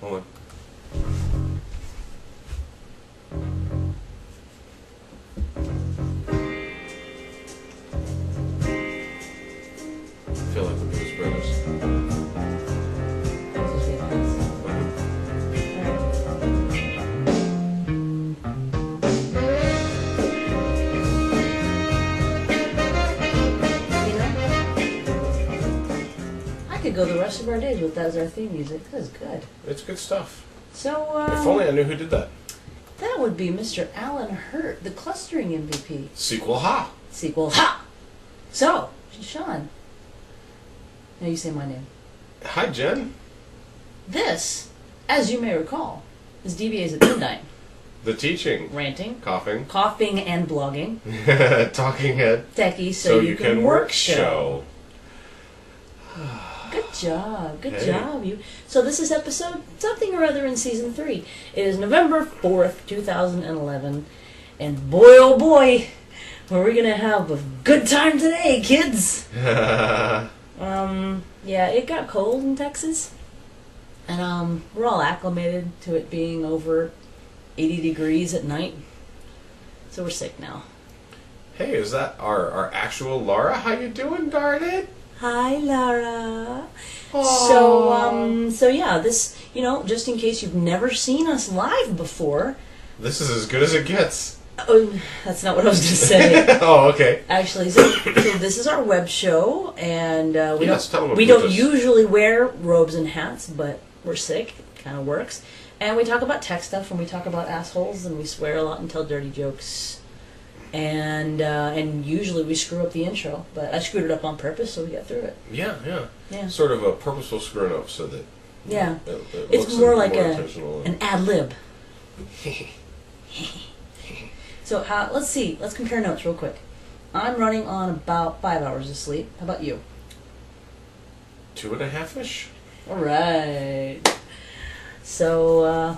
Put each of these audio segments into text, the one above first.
Hold on. I feel like the Blues Brothers. I could go the rest of our days with that as our theme music. That is good. It's good stuff. So, If only I knew who did that. that would be Mr. Alan Hurt, the clustering MVP. Sequel ha! Sequel, ha! So, Sean. Now you say my name. Hi, Jen. This, as you may recall, is DBAs at Midnight. The teaching. Ranting, Coughing. coughing, and blogging. Talking head. Techie, so you can work show. Good job. Good Hey. job. So this is episode something or other in season 3. It is November 4th, 2011. And boy, oh boy, are we going to have a good time today, kids. Yeah, it got cold in Texas. And we're all acclimated to it being over 80 degrees at night. So we're sick now. Hey, is that our actual Laura? How you doing, darling? Hi, Lara. Aww. So yeah, this, just in case you've never seen us live before. This is as good as it gets. Oh, that's not what I was going to say. Oh, okay. Actually, so this is our web show, and we we don't usually wear robes and hats, but we're sick. It kind of works. And we talk about tech stuff, and we talk about assholes, and we swear a lot and tell dirty jokes. And usually we screw up the intro, but I screwed it up on purpose, so we got through it. Yeah. Sort of a purposeful screwing up, so that it looks it's more like intentional. an ad lib. So let's see. Let's compare notes real quick. I'm running on about 5 hours of sleep. How about you? 2.5-ish. All right. So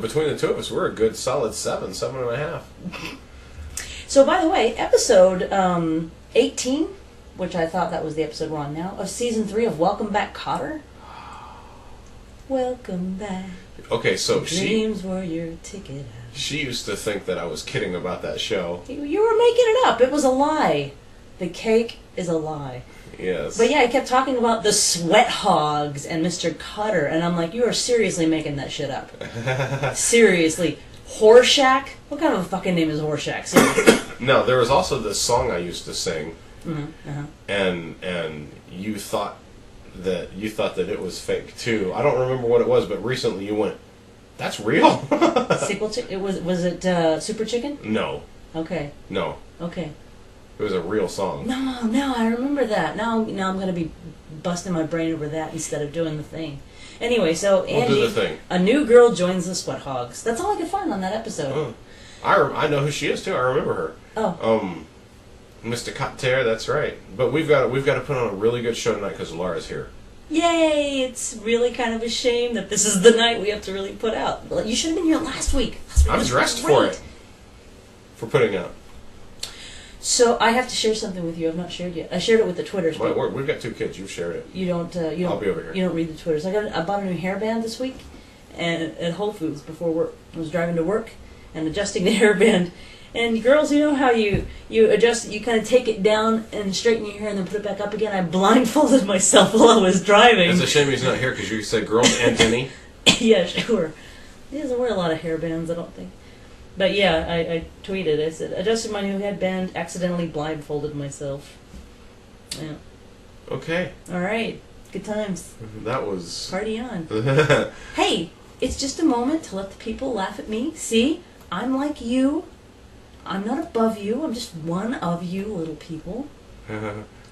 between the two of us, we're a good solid 7.5. So, by the way, episode 18, which I thought that was the episode we're on now, of season 3 of Welcome Back, Kotter. Welcome back. Okay, so Dreams were your ticket out. She used to think that I was kidding about that show. You were making it up. It was a lie. The cake is a lie. Yes. But yeah, I kept talking about the Sweat Hogs and Mr. Kotter, and I'm like, you are seriously making that shit up. Seriously. Horshack? What kind of a fucking name is Horshack? Seriously. No, there was also this song I used to sing, and you thought that it was fake too. I don't remember what it was, but recently you went, "That's real." Sequel chicken? Was it Super Chicken? No. Okay. No. Okay. It was a real song. No, I remember that. Now I'm gonna be busting my brain over that instead of doing the thing. Anyway, so Angie, we'll do the thing. A new girl joins the Sweat Hogs. That's all I could find on that episode. Oh. I know who she is too. I remember her. Oh. Mr. Cotter, that's right. But we've got to put on a really good show tonight because Laura's here. Yay! It's really kind of a shame that this is the night we have to really put out. You should have been here last week. I'm dressed for it. For putting out. So I have to share something with you. I've not shared yet. I shared it with the Twitters. We've got 2 kids. You've shared it. You don't. I'll be over here. You don't read the Twitters. I bought a new hairband this week, and at Whole Foods before work. I was driving to work and adjusting the hairband. And girls, you know how you adjust, you kind of take it down and straighten your hair and then put it back up again? I blindfolded myself while I was driving. It's a shame he's not here because you said girls and Denny. Yeah, sure. He doesn't wear a lot of hairbands, I don't think. But yeah, I tweeted, I said, adjusted my new headband, accidentally blindfolded myself. Yeah. Okay. All right. Good times. That was... Party on. Hey, it's just a moment to let the people laugh at me. See? I'm like you. I'm not above you. I'm just one of you little people.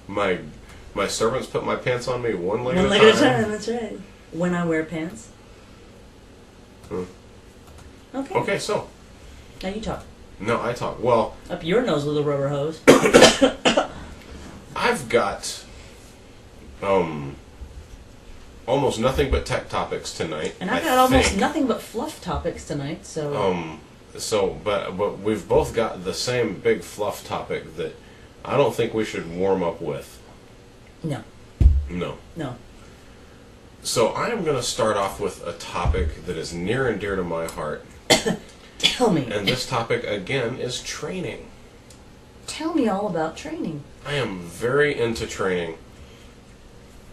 My servants put my pants on me one leg at a time. That's right. When I wear pants. Okay. Okay, so. Now you talk. No, I talk. Well. Up your nose with a rubber hose. I've got almost nothing but tech topics tonight. And I've got almost nothing but fluff topics tonight. So. But we've both got the same big fluff topic that I don't think we should warm up with. No. No. No. So I am going to start off with a topic that is near and dear to my heart. Tell me. And this topic, again, is training. Tell me all about training. I am very into training.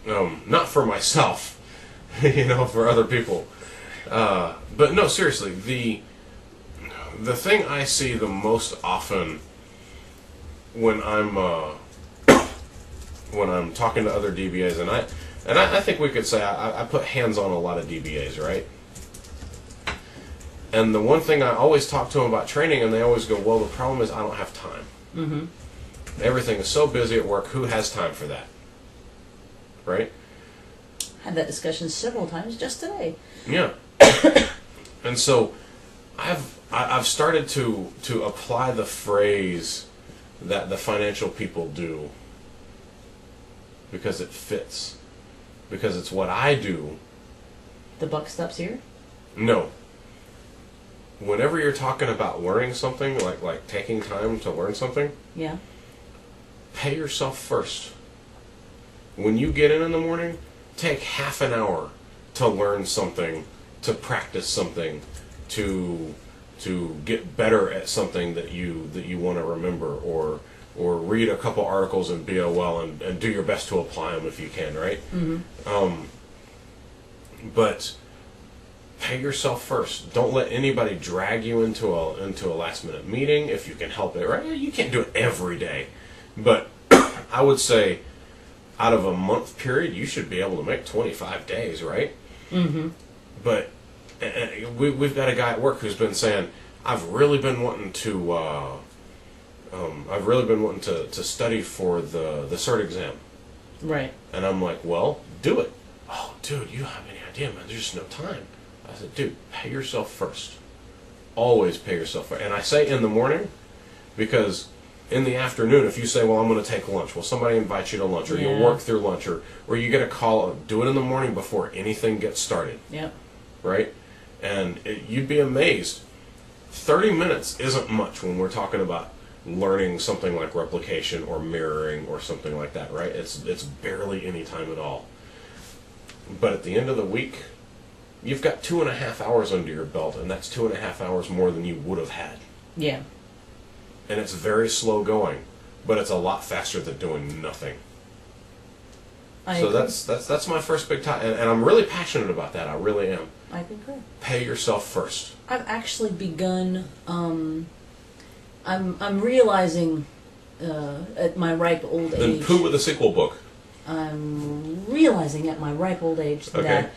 Not for myself, for other people. But no, seriously, the thing I see the most often when I'm talking to other DBAs, and I think we could say I put hands on a lot of DBAs, right? And the one thing I always talk to them about training, and they always go, well, the problem is I don't have time. Mm-hmm. Everything is so busy at work, who has time for that? Right? Had that discussion several times just today. Yeah. And so I've started to apply the phrase that the financial people do because it fits. Because it's what I do. The buck stops here? No. Whenever you're talking about learning something, like taking time to learn something, yeah, pay yourself first. When you get in the morning, take half an hour to learn something, to practice something, to get better at something that you want to remember, or read a couple articles in BOL and do your best to apply them if you can, right? Mm-hmm. But pay yourself first. Don't let anybody drag you into a last minute meeting if you can help it, right? You can't do it every day, but I would say out of a month period, you should be able to make 25 days, right? Mm-hmm. But we've got a guy at work who's been saying, I've really been wanting to study for the CERT exam. Right. And I'm like, well, do it. Oh, dude, you don't have any idea, man. There's just no time. I said, dude, pay yourself first. Always pay yourself first. And I say in the morning because in the afternoon, if you say, well, I'm going to take lunch, well, somebody invites you to lunch, or you work through lunch, or you get a call, do it in the morning before anything gets started. Yep. Right? And you'd be amazed. 30 minutes isn't much when we're talking about learning something like replication or mirroring or something like that, right? It's barely any time at all. But at the end of the week, you've got 2.5 hours under your belt, and that's 2.5 hours more than you would have had. Yeah. And it's very slow going, but it's a lot faster than doing nothing. So that's my first big time, and I'm really passionate about that. I really am. I concur. Pay yourself first. I've actually begun. I'm realizing at my ripe old age. Then poo with a sequel book. I'm realizing at my ripe old age that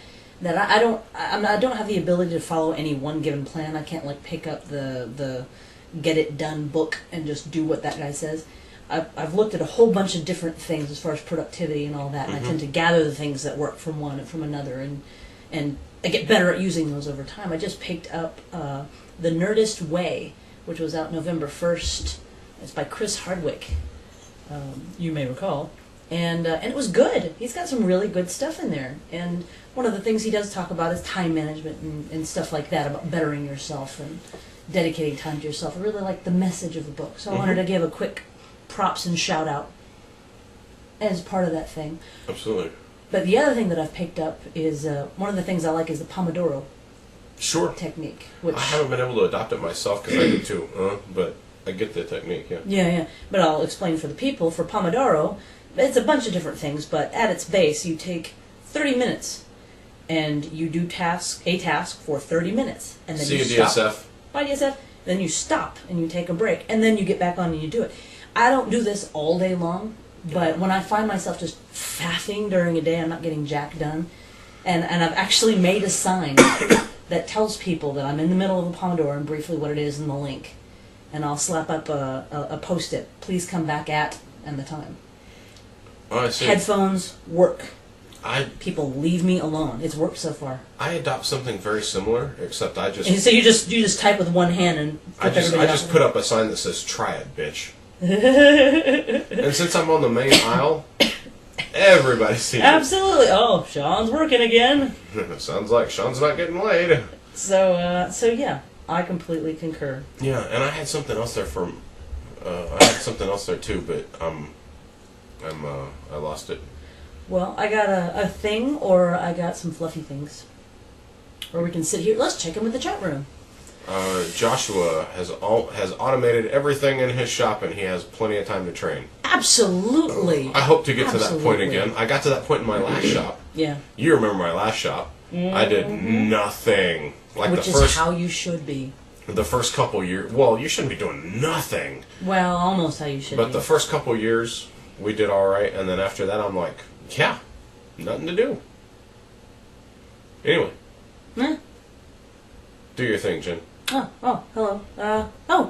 I don't have the ability to follow any one given plan. I can't pick up the get it done book and just do what that guy says. I've looked at a whole bunch of different things as far as productivity and all that, and I tend to gather the things that work from one and from another, and I get better at using those over time. I just picked up The Nerdist Way, which was out November 1st. It's by Chris Hardwick, you may recall. And it was good. He's got some really good stuff in there. And one of the things he does talk about is time management and stuff like that, about bettering yourself and dedicating time to yourself. I really like the message of the book. So I wanted to give a quick props and shout out as part of that thing. Absolutely. But the other thing that I've picked up is, one of the things I like is the Pomodoro technique. Which I haven't been able to adopt it myself because I do too, but I get the technique, yeah. Yeah. But I'll explain for the people. For Pomodoro, it's a bunch of different things, but at its base, you take 30 minutes and you do a task for 30 minutes. And then you stop. By DSF. Then you stop and you take a break, and then you get back on and you do it. I don't do this all day long, but when I find myself just faffing during a day, I'm not getting jack done. And I've actually made a sign that tells people that I'm in the middle of a Pomodoro and briefly what it is and the link. And I'll slap up a post-it, please come back at, and the time. Oh, I see. Headphones work. People leave me alone. It's worked so far. I adopt something very similar, except I just... And so you just type with one hand and... I just put up a sign that says, try it, bitch. And since I'm on the main aisle, everybody sees it. Absolutely. Oh, Sean's working again. Sounds like Sean's not getting laid. So yeah, I completely concur. Yeah, and I had something else there I had something else there too, but I lost it. Well, I got a thing, or I got some fluffy things. Or we can sit here. Let's check in with the chat room. Joshua has automated everything in his shop, and he has plenty of time to train. Absolutely. I hope to get to that point again. I got to that point in my last shop. Yeah. You remember my last shop. I did nothing. Which is how you should be. The first couple years... Well, you shouldn't be doing nothing. Well, almost how you should be. But the first couple years, we did all right. And then after that, I'm like, yeah, nothing to do. Anyway. Do your thing, Jen. Oh, hello.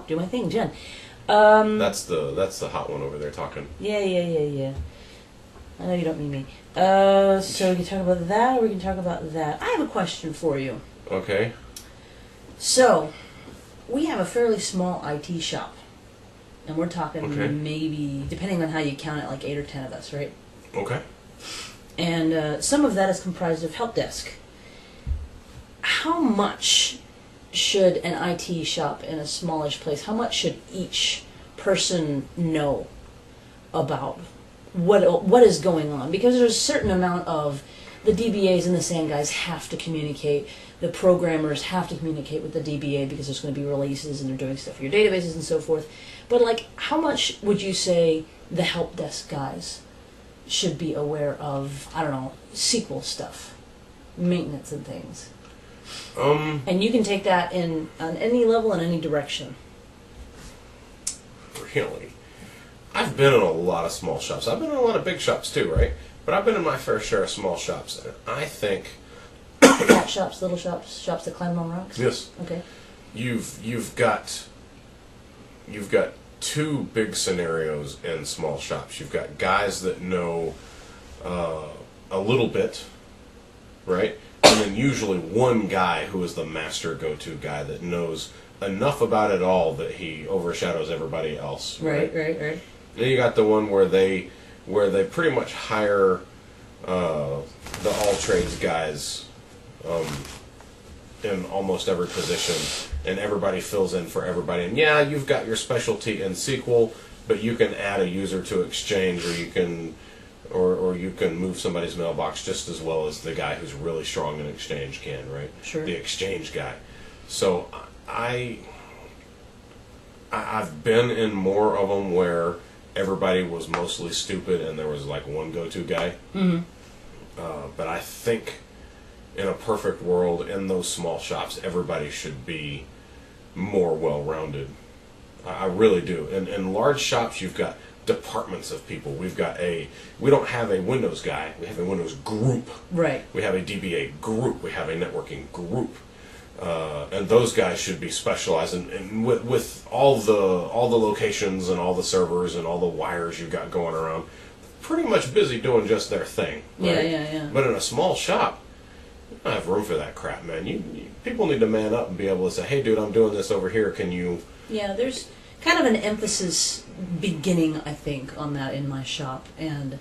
Do my thing, Jen. That's the hot one over there talking. Yeah. I know you don't mean me. So we can talk about that, or we can talk about that. I have a question for you. Okay. So, we have a fairly small IT shop. And we're talking maybe, depending on how you count it, like 8 or 10 of us, right? Okay. And some of that is comprised of help desk. How much should an IT shop in a smallish place, how much should each person know about what is going on? Because there's a certain amount of the DBAs and the SAN guys have to communicate. The programmers have to communicate with the DBA because there's going to be releases and they're doing stuff for your databases and so forth. But like, how much would you say the help desk guys should be aware of, I don't know, SQL stuff, maintenance and things? And you can take that on any level in any direction. Really? I've been in a lot of small shops. I've been in a lot of big shops too, right? But I've been in my fair share of small shops. And I think... Fat shops, little shops, shops that climb on rocks? Yes. Okay. You've got two big scenarios in small shops. You've got guys that know a little bit, right? And then usually one guy who is the master go-to guy that knows enough about it all that he overshadows everybody else. Right. Then you got the one where they pretty much hire the all trades guys in almost every position, and everybody fills in for everybody. And yeah, you've got your specialty in SQL, but you can add a user to Exchange, or you can move somebody's mailbox just as well as the guy who's really strong in Exchange can, right? Sure. The Exchange guy. So I've been in more of them where everybody was mostly stupid and there was like one go-to guy. Mm-hmm. But I think in a perfect world, in those small shops, everybody should be more well-rounded. I really do. In large shops, you've got departments of people. We don't have a Windows guy. We have a Windows group. Right. We have a DBA group. We have a networking group. And those guys should be specialized in with all the locations and all the servers and all the wires you've got going around. Pretty much busy doing just their thing. Right? Yeah. But in a small shop, you don't have room for that crap, man. People need to man up and be able to say, "Hey, dude, I'm doing this over here. Can you?" Yeah, there's kind of an emphasis beginning, I think, on that in my shop, and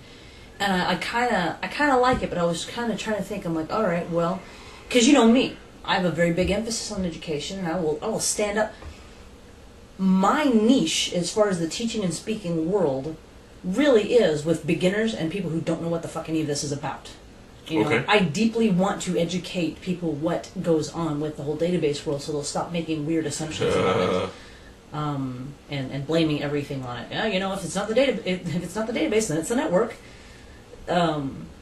I kind of like it, but I was kind of trying to think. I'm like, all right, well, because you know me, I have a very big emphasis on education, and I will stand up. My niche, as far as the teaching and speaking world, really is with beginners and people who don't know what the fuck any of this is about. You know, I deeply want to educate people what goes on with the whole database world, so they'll stop making weird assumptions about it, and blaming everything on it. Yeah, you know, if it's not the database, then it's the network.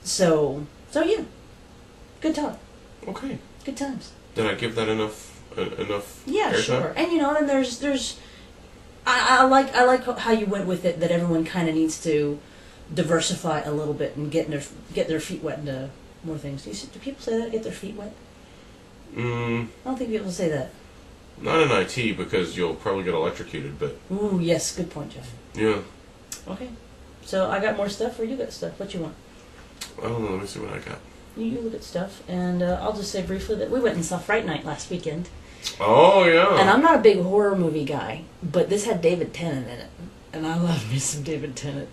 So yeah, good talk. Okay. Good times. Did I give that enough? Yeah, airtime? Sure. And you know, and there's. I like how you went with it. That everyone kind of needs to diversify a little bit and get their feet wet into more things. Do people say that? Get their feet wet? I don't think people say that. Not in IT, because you'll probably get electrocuted. But ooh, yes, good point, Jeff. Yeah. Okay. So I got more stuff, or you got stuff? What you want? I don't know. Let me see what I got. You look at stuff, and I'll just say briefly that we went and saw Fright Night last weekend. Oh, yeah. And I'm not a big horror movie guy, but this had David Tennant in it, and I love me some David Tennant.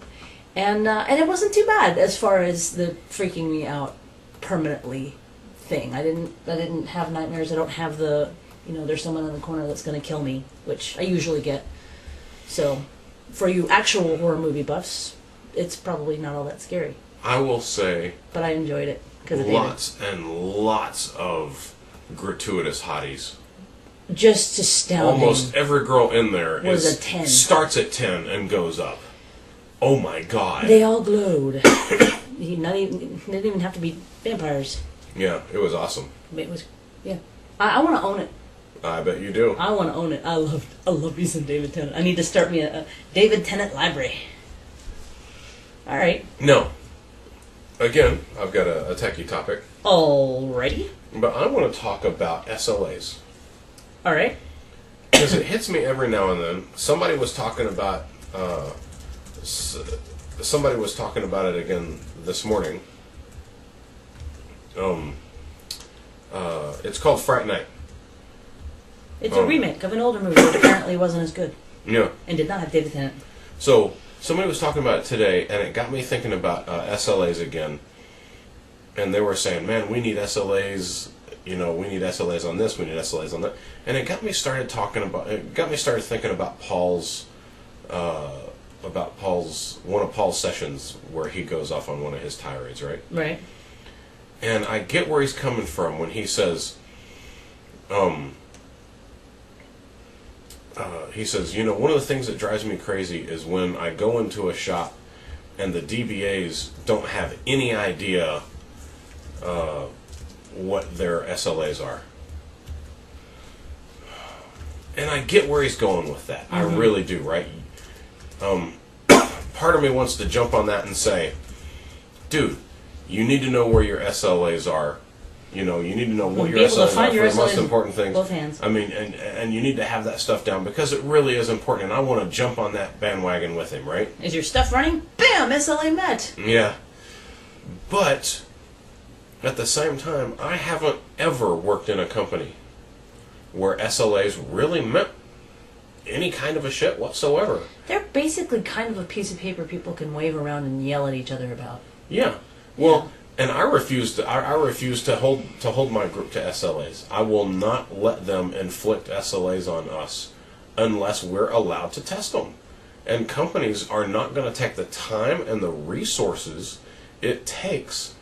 And it wasn't too bad as far as the freaking me out permanently thing. I didn't have nightmares. I don't have the, you know, there's someone in the corner that's going to kill me, which I usually get. So, for you actual horror movie buffs, it's probably not all that scary. I will say, but I enjoyed it because of lots and lots of gratuitous hotties. Just astounding. Almost every girl in there was a 10. Starts at 10 and goes up. Oh my god. They all glowed. They didn't even have to be vampires. Yeah, it was awesome. It was, yeah. I want to own it. I bet you do. I want to own it. I love me some David Tennant. I need to start me a David Tennant library. All right. No. Again, I've got a techie topic. Alrighty. But I want to talk about SLAs. All right. Because it hits me every now and then. Somebody was talking about it again this morning. It's called Fright Night. It's a remake of an older movie that apparently wasn't as good. Yeah. And did not have David Tennant. So, somebody was talking about it today, and it got me thinking about SLAs again. And they were saying, man, we need SLAs, we need SLAs on this, we need SLAs on that. And it got me started thinking about Paul's one of Paul's sessions where he goes off on one of his tirades, right? Right. And I get where he's coming from when he says, one of the things that drives me crazy is when I go into a shop and the DBAs don't have any idea what their SLAs are. And I get where he's going with that. Mm-hmm. I really do, right? Part of me wants to jump on that and say, dude, you need to know where your SLAs are. You need to know what your SLAs are for the most important things. Both hands. I mean, and you need to have that stuff down because it really is important. And I want to jump on that bandwagon with him, right? Is your stuff running? Bam! SLA met. Yeah. But at the same time, I haven't ever worked in a company where SLAs really meant any kind of a shit whatsoever. They're basically kind of a piece of paper people can wave around and yell at each other about. Yeah. Well, and I refuse to hold my group to SLAs. I will not let them inflict SLAs on us unless we're allowed to test them. And companies are not going to take the time and the resources it takes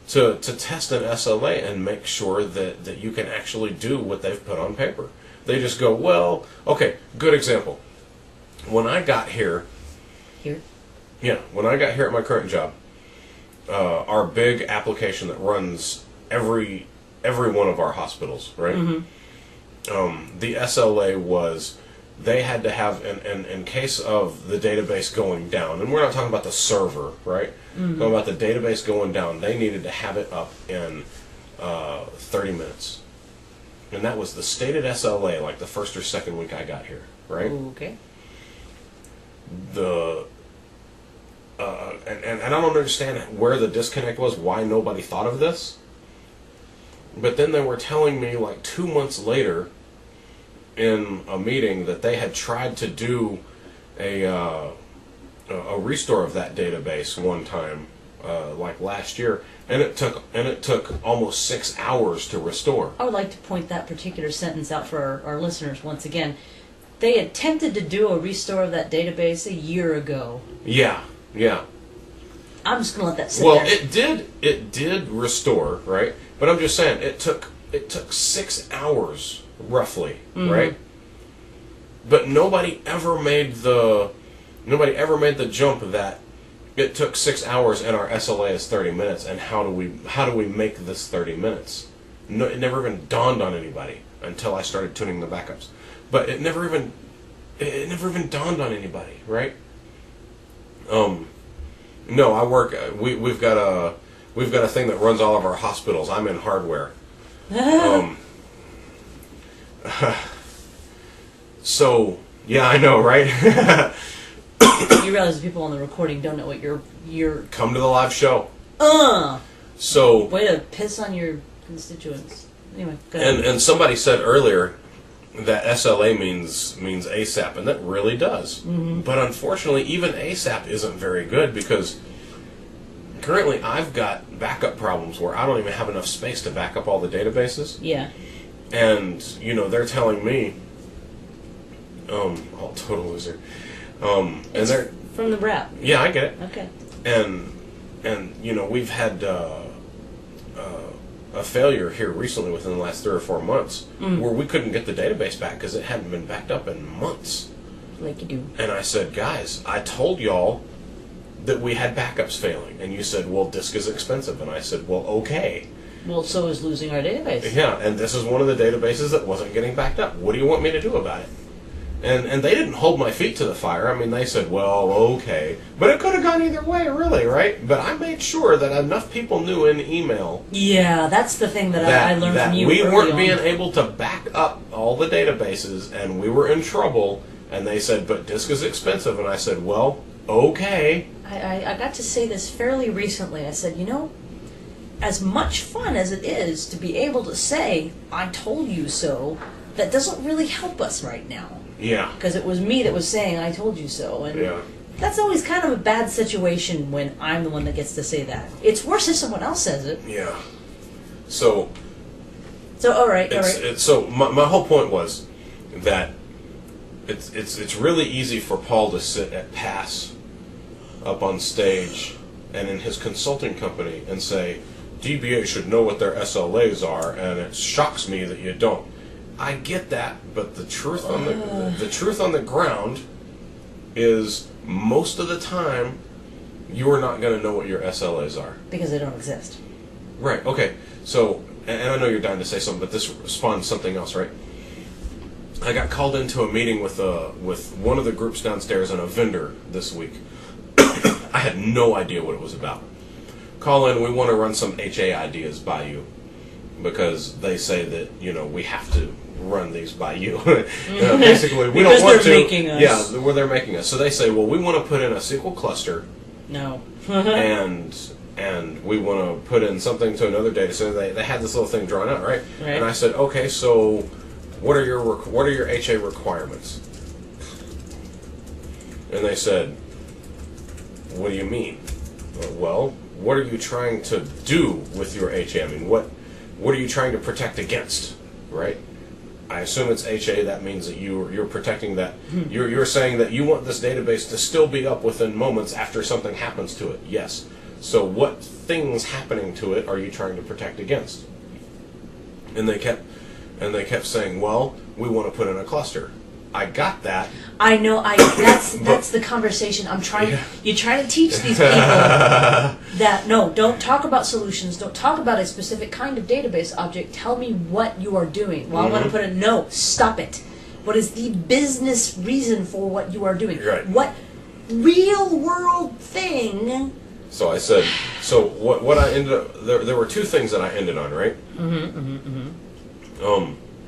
to test an SLA and make sure that you can actually do what they've put on paper. They just go, well, okay, good example. When I got here... when I got here at my current job, our big application that runs every one of our hospitals, right? Mm-hmm. The SLA was they had to have, in case of the database going down, and we're not talking about the server, right? Mm-hmm. Talking about the database going down, they needed to have it up in 30 minutes. And that was the stated SLA, like the first or second week I got here, right? Okay. And I don't understand where the disconnect was, why nobody thought of this. But then they were telling me like 2 months later in a meeting that they had tried to do a restore of that database one time, like last year, and it took almost 6 hours to restore. I would like to point that particular sentence out for our listeners once again. They attempted to do a restore of that database a year ago. Yeah. I'm just gonna let that sit there. Well, it did restore, right? But I'm just saying it took 6 hours roughly, mm-hmm. right? But nobody ever made the jump that it took 6 hours and our SLA is 30 minutes, and how do we make this 30 minutes? No, it never even dawned on anybody until I started tuning the backups. But it never even dawned on anybody, right? No, I work. We've got a thing that runs all of our hospitals. I'm in hardware. So yeah, I know, right? You realize the people on the recording don't know what you're. Come to the live show. So way to piss on your constituents. Anyway, go ahead. And somebody said earlier that SLA means ASAP, and that really does. Mm-hmm. But unfortunately, even ASAP isn't very good because currently I've got backup problems where I don't even have enough space to back up all the databases. Yeah. And, they're telling me, total loser. And they're from the rap. Yeah, I get it. Okay. And we've had a failure here recently within the last 3 or 4 months where we couldn't get the database back because it hadn't been backed up in months. Like you do. And I said, guys, I told y'all that we had backups failing. And you said, well, disk is expensive. And I said, well, okay. Well, so is losing our database. Yeah, and this is one of the databases that wasn't getting backed up. What do you want me to do about it? And they didn't hold my feet to the fire. I mean, they said, well, okay. But it could have gone either way, really, right? But I made sure that enough people knew in email. Yeah, that's the thing that I learned from you. We weren't on. being able to back up all the databases, and we were in trouble. And they said, but disk is expensive. And I said, well, okay. I got to say this fairly recently. I said, as much fun as it is to be able to say, I told you so, that doesn't really help us right now. Yeah. Because it was me that was saying, I told you so. And yeah. That's always kind of a bad situation when I'm the one that gets to say that. It's worse if someone else says it. Yeah. So all right. So my whole point was that it's really easy for Paul to sit at PASS up on stage and in his consulting company and say, DBA should know what their SLAs are, and it shocks me that you don't. I get that, but the truth on the truth on the ground is most of the time you are not going to know what your SLAs are because they don't exist. Right. Okay. So, and I know you're dying to say something, but this spawns something else, right? I got called into a meeting with one of the groups downstairs and a vendor this week. I had no idea what it was about. Call in. We want to run some HA ideas by you because they say that we have to run these by you. Basically, we don't want to. Making us. Yeah, where they're making us. So they say, well, we want to put in a SQL cluster. No. and we want to put in something to another data center. They had this little thing drawn out, right? And I said, okay, so what are your HA requirements? And they said, what do you mean? Well, what are you trying to do with your HA? I mean, what are you trying to protect against, right? I assume it's HA. That means that you're protecting that. You're saying that you want this database to still be up within moments after something happens to it. Yes. So what things happening to it are you trying to protect against? And they kept saying, well, we want to put in a cluster. I got that. I know. That's the conversation I'm trying. Yeah. You try to teach these people that no, don't talk about solutions. Don't talk about a specific kind of database object. Tell me what you are doing. Well, I want to put in no. Stop it. What is the business reason for what you are doing? Right. What real world thing? So I said. So what I ended up there were two things that I ended on, right?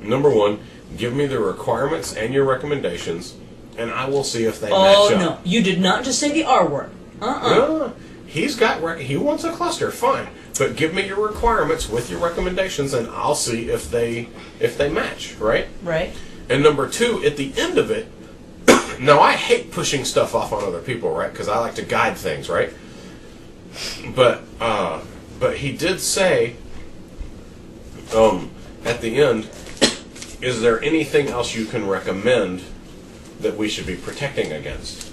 Number one. Give me the requirements and your recommendations, and I will see if they match up. Oh, no. You did not just say the R word. No, he wants a cluster, fine. But give me your requirements with your recommendations, and I'll see if they match, right? Right. And number two, at the end of it, now I hate pushing stuff off on other people, right? Because I like to guide things, right? But he did say, at the end, is there anything else you can recommend that we should be protecting against?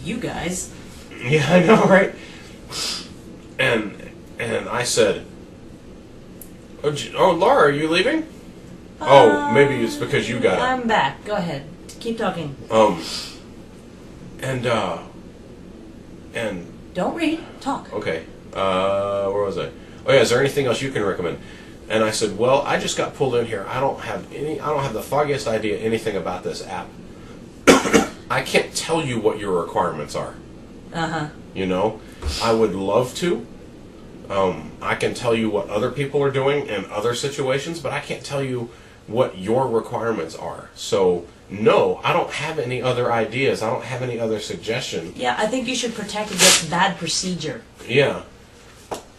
You guys. Yeah, I know, right? And I said, oh, Laura, are you leaving? Maybe it's because you got I'm back. Go ahead. Keep talking. And don't read. Talk. Okay. Where was I? Oh yeah, is there anything else you can recommend? And I said, well, I just got pulled in here. I don't have the foggiest idea anything about this app. I can't tell you what your requirements are. I would love to. I can tell you what other people are doing in other situations, but I can't tell you what your requirements are. So, no, I don't have any other ideas. I don't have any other suggestions. Yeah, I think you should protect against bad procedure. Yeah.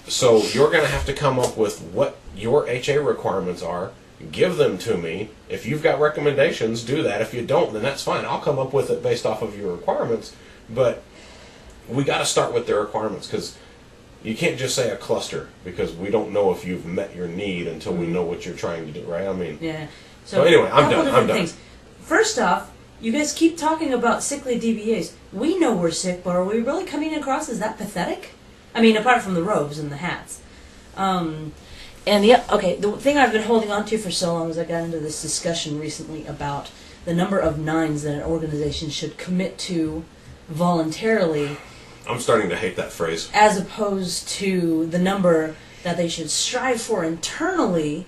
So you're going to have to come up with what your HA requirements are, give them to me. If you've got recommendations, do that. If you don't, then that's fine. I'll come up with it based off of your requirements. But we got to start with the requirements because you can't just say a cluster because we don't know if you've met your need until we know what you're trying to do, right? I mean, yeah. So anyway, I'm done. Things. First off, you guys keep talking about sickly DBAs. We know we're sick, but are we really coming across as that pathetic? I mean, apart from the robes and the hats. And the thing I've been holding on to for so long is I got into this discussion recently about the number of nines that an organization should commit to voluntarily. I'm starting to hate that phrase. As opposed to the number that they should strive for internally.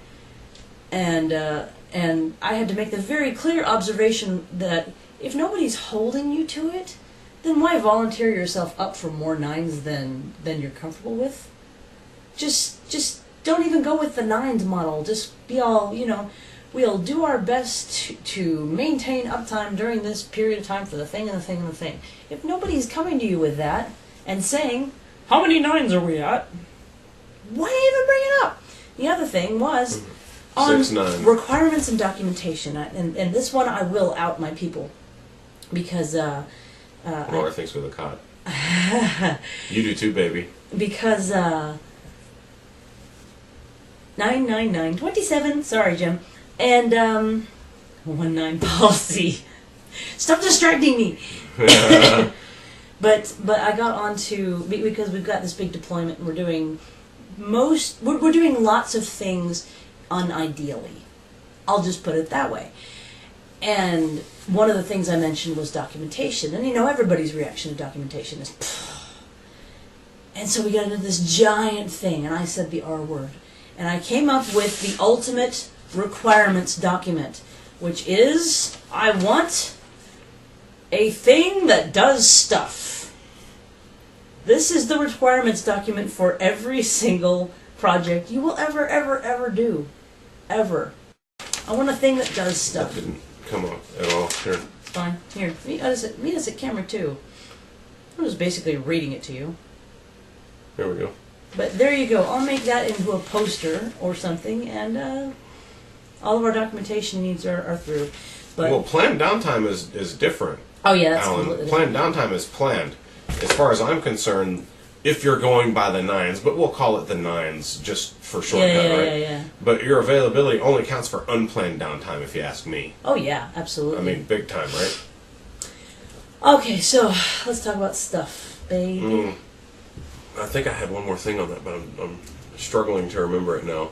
And I had to make the very clear observation that if nobody's holding you to it, then why volunteer yourself up for more nines than you're comfortable with? Just don't even go with the nines model. Just be all, we'll do our best to maintain uptime during this period of time for the thing and the thing and the thing. If nobody's coming to you with that and saying, how many nines are we at? Why even bring it up? The other thing was on 6-9 requirements and documentation. And this one I will out my people because... Laura thinks with a cot. You do too, baby. Because 99927. Sorry, Jim. And 19 policy. Stop distracting me. But I got onto because we've got this big deployment and we're doing lots of things unideally. I'll just put it that way. And one of the things I mentioned was documentation. And everybody's reaction to documentation is pfft. And so we got into this giant thing, and I said the R word. And I came up with the ultimate requirements document, which is, I want a thing that does stuff. This is the requirements document for every single project you will ever do. Ever. I want a thing that does stuff. That didn't come up at all. Here. It's fine. Here, meet us at camera 2. I'm just basically reading it to you. There we go. But there you go. I'll make that into a poster or something, and all of our documentation needs are through. But Well, planned downtime is different. oh yeah, that's Alan. completely Planned downtime is planned. As far as I'm concerned, if you're going by the nines, but we'll call it the nines just for shortcut, right? Yeah. But your availability only counts for unplanned downtime, if you ask me. Oh yeah, absolutely. I mean, big time, right? Okay, so let's talk about stuff, baby. I think I had one more thing on that, but I'm struggling to remember it now.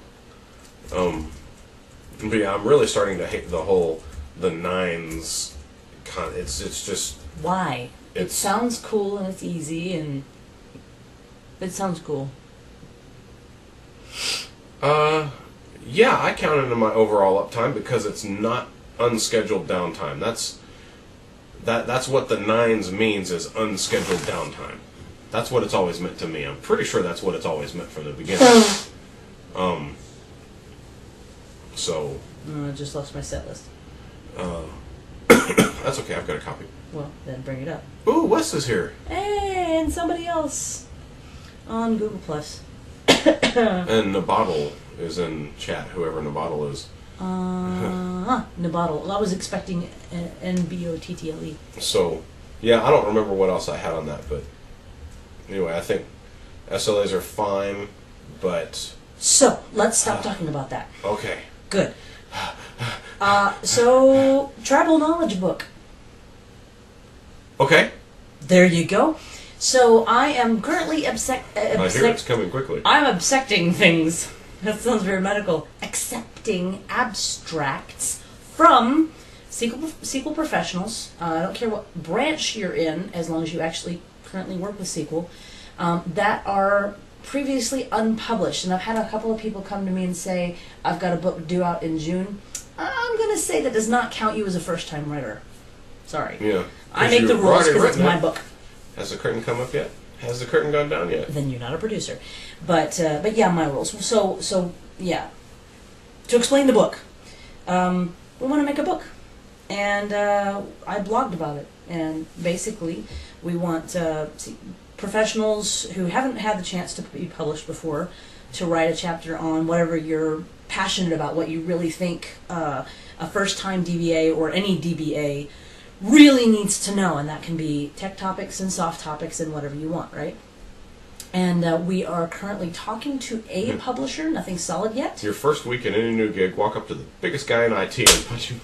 But yeah, I'm really starting to hate the nines. It's just Why? It it's sounds cool and it's easy and it sounds cool. yeah, I count it in my overall uptime because it's not unscheduled downtime. That's what the nines means is unscheduled downtime. That's what it's always meant to me. I'm pretty sure that's what it's always meant from the beginning. So. I just lost my set list. That's okay. I've got a copy. Well, then bring it up. Ooh, Wes is here. Hey, and somebody else on Google Plus. And Nabottle is in chat. Whoever Nabottle is. Nabottle. I was expecting Nbottle. So, yeah, I don't remember what else I had on that, but anyway, I think SLAs are fine, but... So, let's stop talking about that. Okay. Good. So, Tribal Knowledge Book. Okay. There you go. So, I am currently I hear it's coming quickly. I'm absecting things. That sounds very medical. Accepting abstracts from SQL professionals. I don't care what branch you're in, as long as you actually currently work with SQL, that are previously unpublished. And I've had a couple of people come to me and say, I've got a book due out in June. I'm going to say that does not count you as a first-time writer. Sorry. Yeah. I make the rules because it's my book. Has the curtain come up yet? Has the curtain gone down yet? Then you're not a producer. But yeah, my rules. So yeah. To explain the book, we want to make a book. And I blogged about it. And basically, we want professionals who haven't had the chance to be published before to write a chapter on whatever you're passionate about, what you really think a first-time DBA or any DBA really needs to know. And that can be tech topics and soft topics and whatever you want, right? And we are currently talking to a publisher, nothing solid yet. Your first week in any new gig, walk up to the biggest guy in IT and punch him.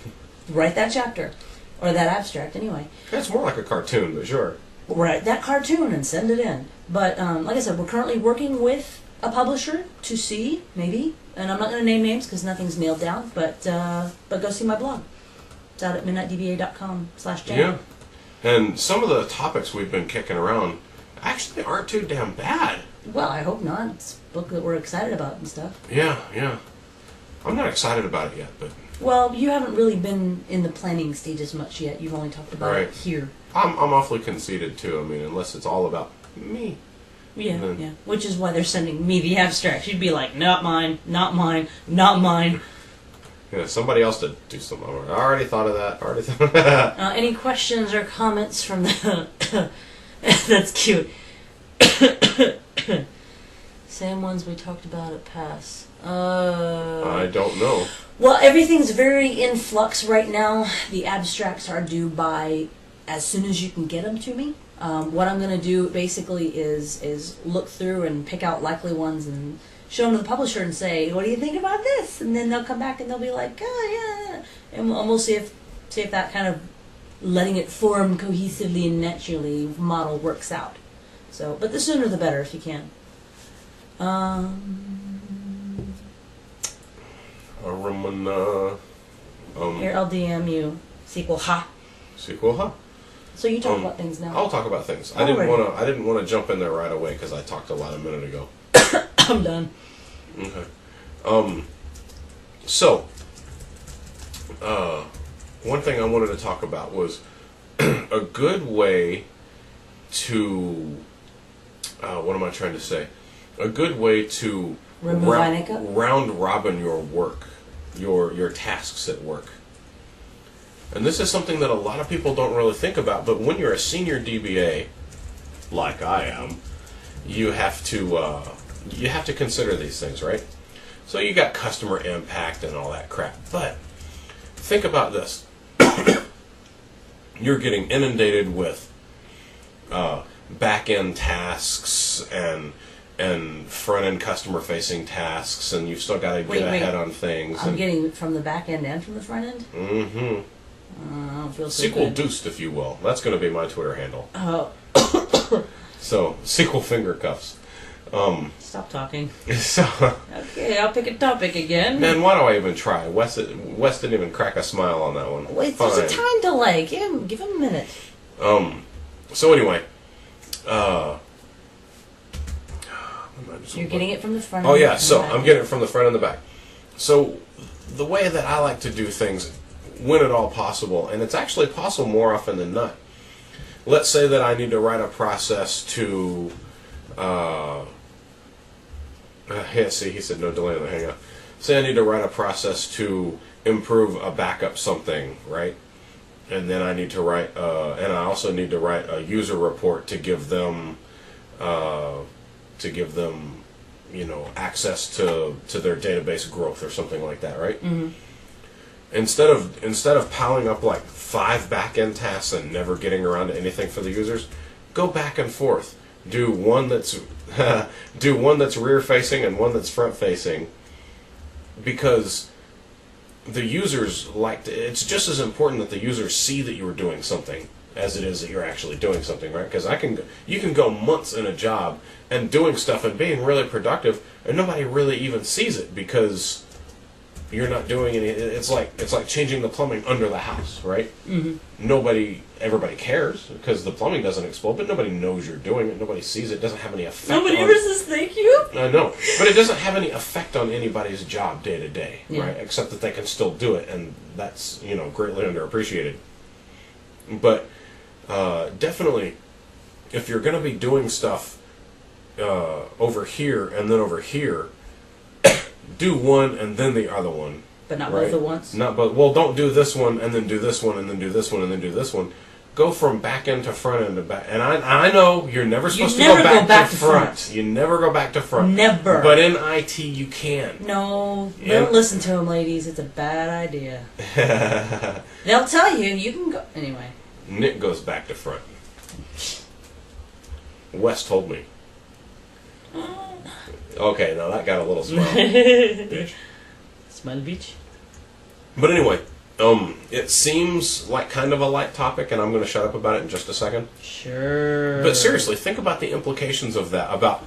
Write that chapter. Or that abstract, anyway. That's more like a cartoon, but sure. write that cartoon and send it in. But like I said, we're currently working with a publisher to see, maybe, and I'm not going to name names because nothing's nailed down, but go see my blog. It's out at midnightdba.com/jam. Yeah. And some of the topics we've been kicking around actually aren't too damn bad. Well, I hope not. It's a book that we're excited about and stuff. Yeah, yeah. I'm not excited about it yet, but... Well, you haven't really been in the planning stage as much yet. You've only talked about it here. I'm awfully conceited, too. I mean, unless it's all about me. Yeah, yeah. Which is why they're sending me the abstract. You'd be like, not mine, not mine, not mine. Yeah, somebody else to do something. I already thought of that. Any questions or comments from the... That's cute. Same ones we talked about at PASS. I don't know. Well, everything's very in flux right now. The abstracts are due by as soon as you can get them to me. What I'm going to do basically is look through and pick out likely ones and show them to the publisher and say, what do you think about this? And then they'll come back and they'll be like, oh, yeah. And we'll see if that kind of letting it form cohesively and naturally model works out. So, but the sooner the better if you can. Here, I'll DM you. Sequel, ha. Sequel, huh? So you talk about things now. I'll talk about things. I didn't want to jump in there right away because I talked a lot a minute ago. I'm done. Okay. So, one thing I wanted to talk about was a good way to, what am I trying to say? A good way to round robin your work, your tasks at work. And this is something that a lot of people don't really think about, but when you're a senior DBA, like I am, you have to consider these things, right? So you got customer impact and all that crap, but think about this. You're getting inundated with back-end tasks and front-end customer-facing tasks, and you've still got to get ahead on things. I'm getting it from the back end and from the front end? Mm-hmm. I don't feel so SQL good. Deuced, if you will. That's going to be my Twitter handle. Oh. So, SQL finger cuffs. Stop talking. So, okay, I'll pick a topic again. Man, why do I even try? Wes didn't even crack a smile on that one. Wait, there's a time delay. Give him a minute. So anyway, you're getting it from the front. Oh yeah, so I'm getting it from the front and the back. So the way that I like to do things, when at all possible, and it's actually possible more often than not. Let's say that I need to write a process to. Yeah, see, he said no delay on the hangout. Say I need to write a process to improve a backup something, right? And then I need to write, and I also need to write a user report to give them, you know, access to their database growth or something like that, right? Mm-hmm. Instead of piling up like 5 back-end tasks and never getting around to anything for the users, go back and forth. Do one that's rear-facing and one that's front-facing, because the users it's just as important that the users see that you're doing something as it is that you're actually doing something, right? Because you can go months in a job and doing stuff and being really productive, and nobody really even sees it because you're not doing any. It's like changing the plumbing under the house, right? Mm-hmm. Everybody cares because the plumbing doesn't explode, but nobody knows you're doing it. Nobody sees it. It doesn't have any effect. Nobody ever says thank you. I know, but it doesn't have any effect on anybody's job day to day, right? Except that they can still do it, and that's, you know, greatly underappreciated. But definitely, if you're going to be doing stuff over here and then over here, do one and then the other one. But not both at once? Not both. Well, don't do this one and then do this one and then do this one and then do this one. Go from back end to front end to back. And I know you're never supposed to go back to front. You never go back to front. Never. But in IT, you can. No, don't listen to them, ladies. It's a bad idea. They'll tell you. You can go. Anyway. Nick goes back to front. Wes told me. Okay, now that got a little smile. Bitch. Smile, bitch. But anyway, It seems like kind of a light topic, and I'm going to shut up about it in just a second. Sure. But seriously, think about the implications of that, about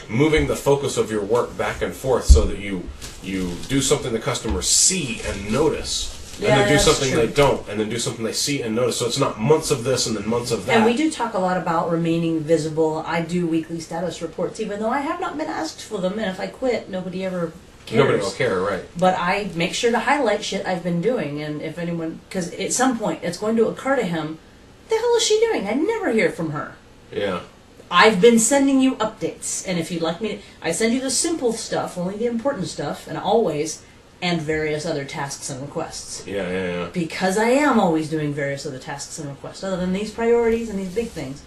moving the focus of your work back and forth so that you do something the customers see and notice. And then do something they don't, and then do something they see and notice. So it's not months of this and then months of that. And we do talk a lot about remaining visible. I do weekly status reports, even though I have not been asked for them. And if I quit, nobody ever cares. Nobody will care, right? But I make sure to highlight shit I've been doing. And if anyone, because at some point it's going to occur to him, what the hell is she doing? I never hear from her. Yeah. I've been sending you updates. And if you'd like me to, I send you the simple stuff, only the important stuff, and always... and various other tasks and requests. Yeah. Because I am always doing various other tasks and requests, other than these priorities and these big things.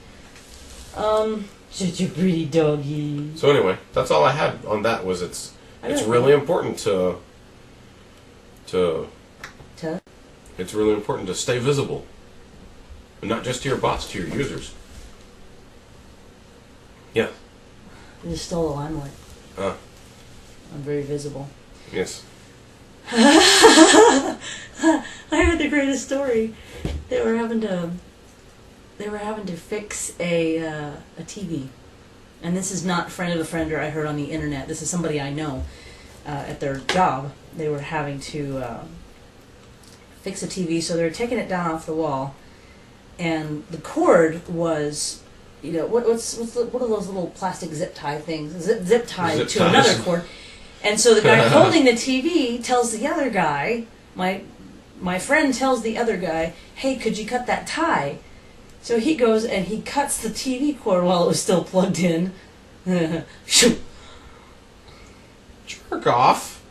Such a pretty doggy. So anyway, that's all I had on that. Was it's really important to it's really important to stay visible, and not just to your bots, to your users. Yeah. You just stole the limelight. I'm very visible. Yes. I heard the greatest story. They were having to fix a TV, and this is not friend of a friender I heard on the internet. This is somebody I know at their job. They were having to fix a TV, so they were taking it down off the wall, and the cord was, what are those little plastic zip tie things? Zip tied to another cord. And so the guy holding the TV tells the other guy, my friend tells the other guy, hey, could you cut that tie? So he goes and he cuts the TV cord while it was still plugged in. Shoot. Jerk off.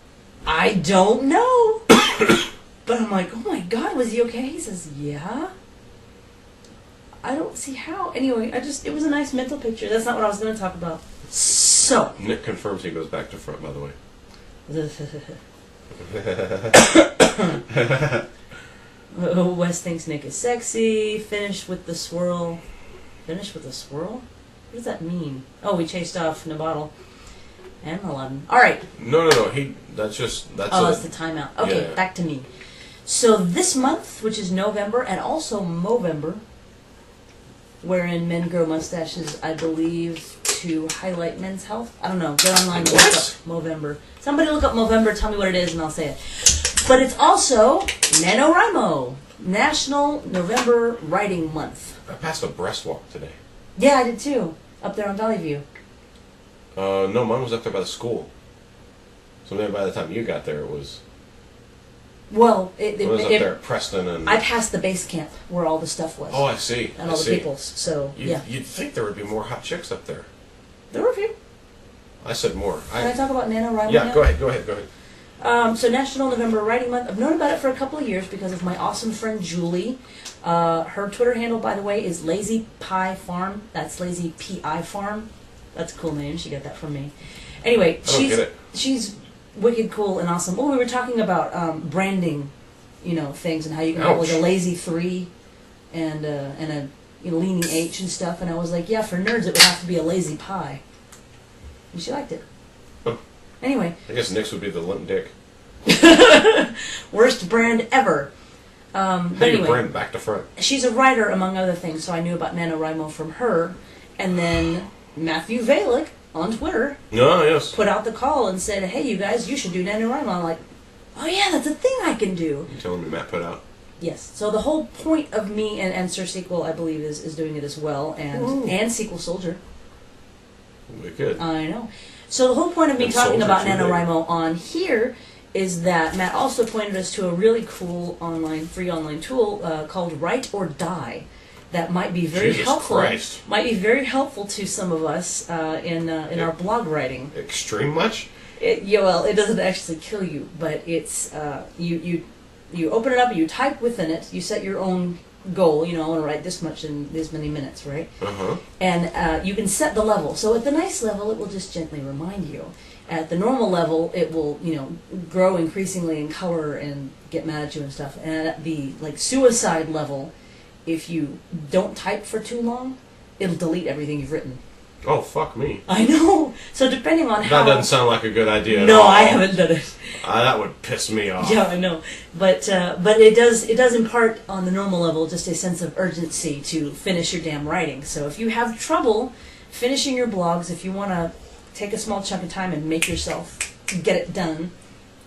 I don't know. But I'm like, oh my God, was he okay? He says, yeah. I don't see how. Anyway, it was a nice mental picture. That's not what I was going to talk about. So. Nick confirms he goes back to front, by the way. Wes thinks Nick is sexy. Finished with the swirl. Finished with the swirl? What does that mean? Oh, we chased off Nabottle and 11. All right. No. That's that's the timeout. Okay, yeah. Back to me. So this month, which is November, and also Movember, wherein men grow mustaches, I believe, to highlight men's health. I don't know. Get online and look up Movember. Somebody look up Movember, tell me what it is, and I'll say it. But it's also NaNoWriMo, National November Writing Month. I passed a breast walk today. Yeah, I did too. Up there on Valley View. No, mine was up there by the school. So maybe by the time you got there, it was... Well, it was up there at Preston and... I passed the base camp where all the stuff was. Oh, I see. And all the peoples, so, yeah. You'd think there would be more hot chicks up there. There were a few. I said more. Can I talk about NaNoWriMo Yeah, now? go ahead. So National November Writing Month. I've known about it for a couple of years because of my awesome friend Julie. Her Twitter handle, by the way, is Lazy Pie Farm. That's Lazy P.I. Farm. That's a cool name. She got that from me. Anyway, she's wicked cool and awesome. Oh, we were talking about branding, things and how you can have like a lazy 3 and a leaning H and stuff. And I was like, yeah, for nerds it would have to be a lazy pie. And she liked it. Huh. Anyway. I guess Nick's would be the limp dick. Worst brand ever. But anyway, brand back to front. She's a writer, among other things, so I knew about NaNoWriMo from her. And then Matthew Valick on Twitter put out the call and said, hey, you guys, you should do NaNoWriMo. I'm like, oh yeah, that's a thing I can do. You telling me Matt put out? Yes. So the whole point of me and Sir Sequel, I believe, is doing it as well, and Sequel Soldier. Wicked. I know. So the whole point of me talking about NaNoWriMo on here is that Matt also pointed us to a really cool free online tool called Write or Die that might be very helpful. Christ. Might be very helpful to some of us in our blog writing. Extreme much? Well, it doesn't actually kill you, but it's you open it up, you type within it, you set your own goal. I want to write this much in this many minutes, right? And you can set the level. So at the nice level, it will just gently remind you. At the normal level, it will, grow increasingly in color and get mad at you and stuff. And at the suicide level, if you don't type for too long, it'll delete everything you've written. Oh, fuck me. I know. So depending on how... That doesn't sound like a good idea at No, all. I haven't done it. That would piss me off. Yeah, I know. But it does impart on the normal level just a sense of urgency to finish your damn writing. So if you have trouble finishing your blogs, if you want to take a small chunk of time and make yourself get it done,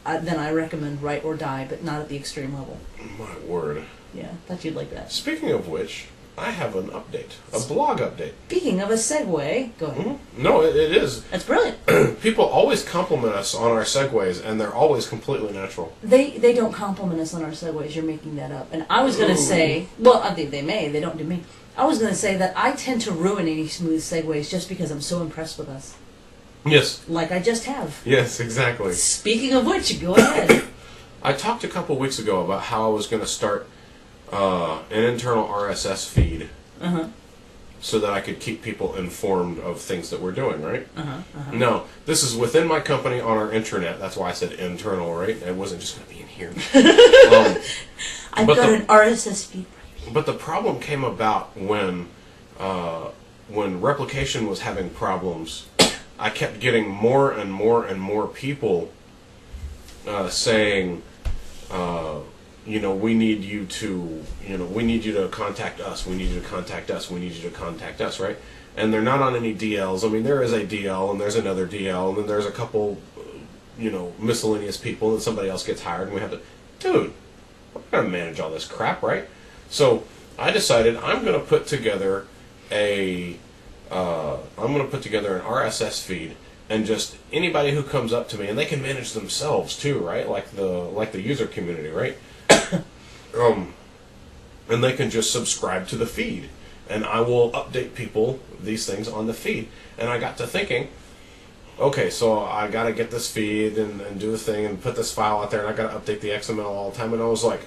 then I recommend Write or Die, but not at the extreme level. My word. Yeah, thought you'd like that. Speaking of which, I have an update. A blog update. Speaking of a segue, go ahead. Mm-hmm. No, it is. That's brilliant. People always compliment us on our segues, and they're always completely natural. They don't compliment us on our segues. You're making that up. And I was going to say, well, I think they may. They don't do me. I was going to say that I tend to ruin any smooth segues just because I'm so impressed with us. Yes. Like I just have. Yes, exactly. Speaking of which, go ahead. I talked a couple weeks ago about how I was going to start an internal RSS feed so that I could keep people informed of things that we're doing, right? No, this is within my company on our intranet. That's why I said internal, right? It wasn't just going to be in here. I've got an RSS feed. But the problem came about when replication was having problems. I kept getting more and more and more people saying, we need you to contact us. We need you to contact us. We need you to contact us, right? And they're not on any DLs. I mean, there is a DL, and there's another DL, and then there's a couple, miscellaneous people, and somebody else gets hired, and we have to... Dude, we're going to manage all this crap, right? So I decided I'm going to put together an RSS feed, and just anybody who comes up to me, and they can manage themselves too, right? Like the user community, right? And they can just subscribe to the feed, and I will update people these things on the feed. And I got to thinking, okay, so I got to get this feed and do the thing and put this file out there, and I got to update the XML all the time. And I was like,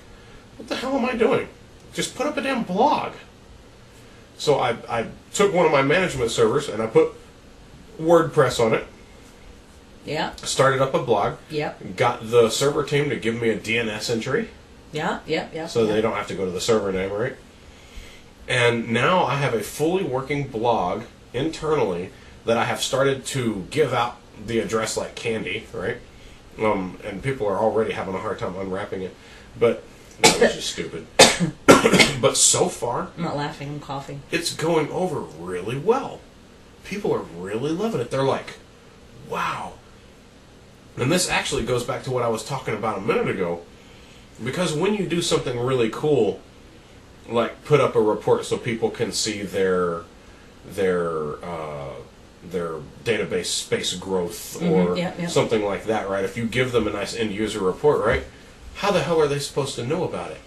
what the hell am I doing? Just put up a damn blog. So I took one of my management servers and I put WordPress on it. Yeah. Started up a blog. Yeah. Got the server team to give me a DNS entry. Yeah. So they don't have to go to the server name, right? And now I have a fully working blog internally that I have started to give out the address like candy, right? And people are already having a hard time unwrapping it. But that was just stupid. But so far... I'm not laughing, I'm coughing. It's going over really well. People are really loving it. They're like, wow. And this actually goes back to what I was talking about a minute ago. Because when you do something really cool, like put up a report so people can see their database space growth or something like that, right? If you give them a nice end user report, right? How the hell are they supposed to know about it?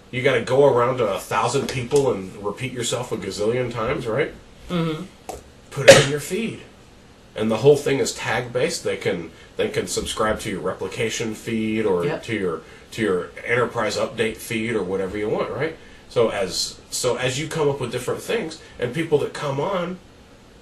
You got to go around to 1,000 people and repeat yourself a gazillion times, right? Put it in your feed, and the whole thing is tag based. They can subscribe to your replication feed or to your enterprise update feed or whatever you want, right? So as you come up with different things, and people that come on,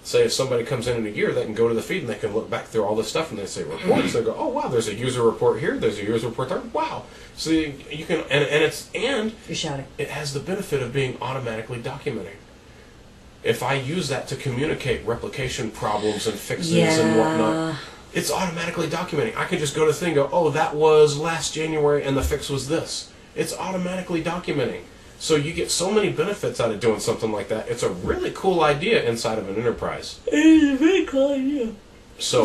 say if somebody comes in a year, they can go to the feed and they can look back through all this stuff and they say reports. They go, oh wow, there's a user report here, there's a user report there. Wow. So you can and you're shouting. It has the benefit of being automatically documenting. If I use that to communicate replication problems and fixes and whatnot, it's automatically documenting. I can just go to the thing and go, oh, that was last January and the fix was this. It's automatically documenting. So you get so many benefits out of doing something like that. It's a really cool idea inside of an enterprise. It's a very cool idea. So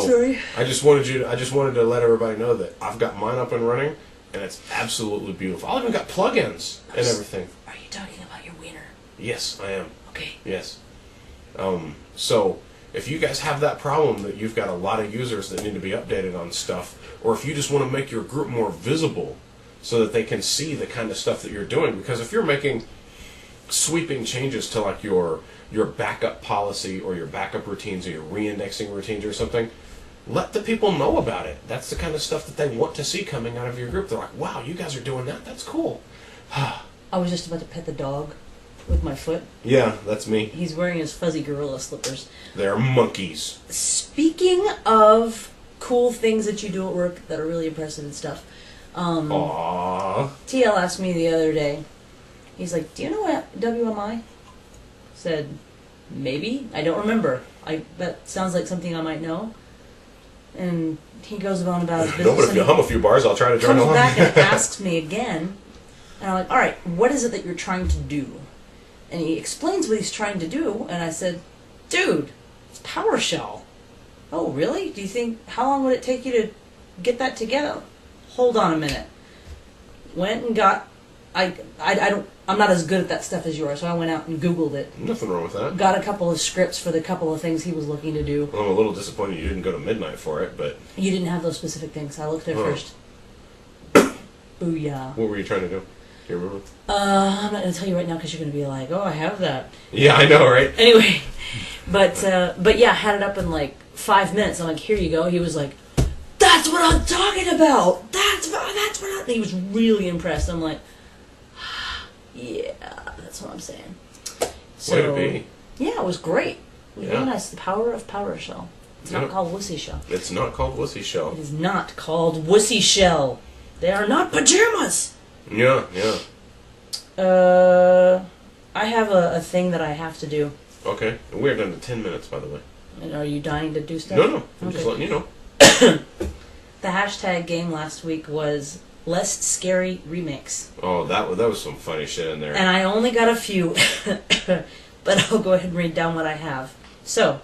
I just wanted to let everybody know that I've got mine up and running, and it's absolutely beautiful. I even got plugins and everything. Are you talking about your wiener? Yes, I am. Okay. Yes. So if you guys have that problem that you've got a lot of users that need to be updated on stuff, or if you just want to make your group more visible so that they can see the kind of stuff that you're doing, because if you're making sweeping changes to like your backup policy or your backup routines or your reindexing routines or something, let the people know about it. That's the kind of stuff that they want to see coming out of your group. They're like, wow, you guys are doing that? That's cool. I was just about to pet the dog with my foot. Yeah, that's me. He's wearing his fuzzy gorilla slippers. They're monkeys. Speaking of cool things that you do at work that are really impressive and stuff, Aww. TL asked me the other day, he's like, do you know what WMI? Said, maybe. I don't remember. That sounds like something I might know. And he goes on about his business. No, but if you hum a few bars, I'll try to join along. Comes back and asks me again. And I'm like, all right, what is it that you're trying to do? And he explains what he's trying to do. And I said, dude, it's PowerShell. Oh, really? Do you think, how long would it take you to get that together? Hold on a minute. Went and got, I'm not as good at that stuff as you are, so I went out and Googled it. Nothing wrong with that. Got a couple of scripts for the couple of things he was looking to do. Well, I'm a little disappointed you didn't go to midnight for it, but... You didn't have those specific things. I looked there first. Booyah. What were you trying to do? Do you remember? I'm not going to tell you right now because you're going to be like, oh, I have that. Yeah, I know, right? Anyway, but yeah, had it up in like 5 minutes. I'm like, here you go. He was like, that's what I'm talking about. That's what I'm... He was really impressed. I'm like, yeah, that's what I'm saying. So, way to be. Yeah, it was great. It was Yeah. really nice. The power of PowerShell. It's not called Wussy Shell. It's not called Wussy It Shell. is not called Wussy Shell. They are not pajamas. Yeah, yeah. I have a thing that I have to do. Okay. And we're down to 10 minutes, by the way. And are you dying to do stuff? No. I'm just letting you know. The hashtag game last week was Less Scary Remix. Oh, that was some funny shit in there. And I only got a few, but I'll go ahead and read down what I have. So,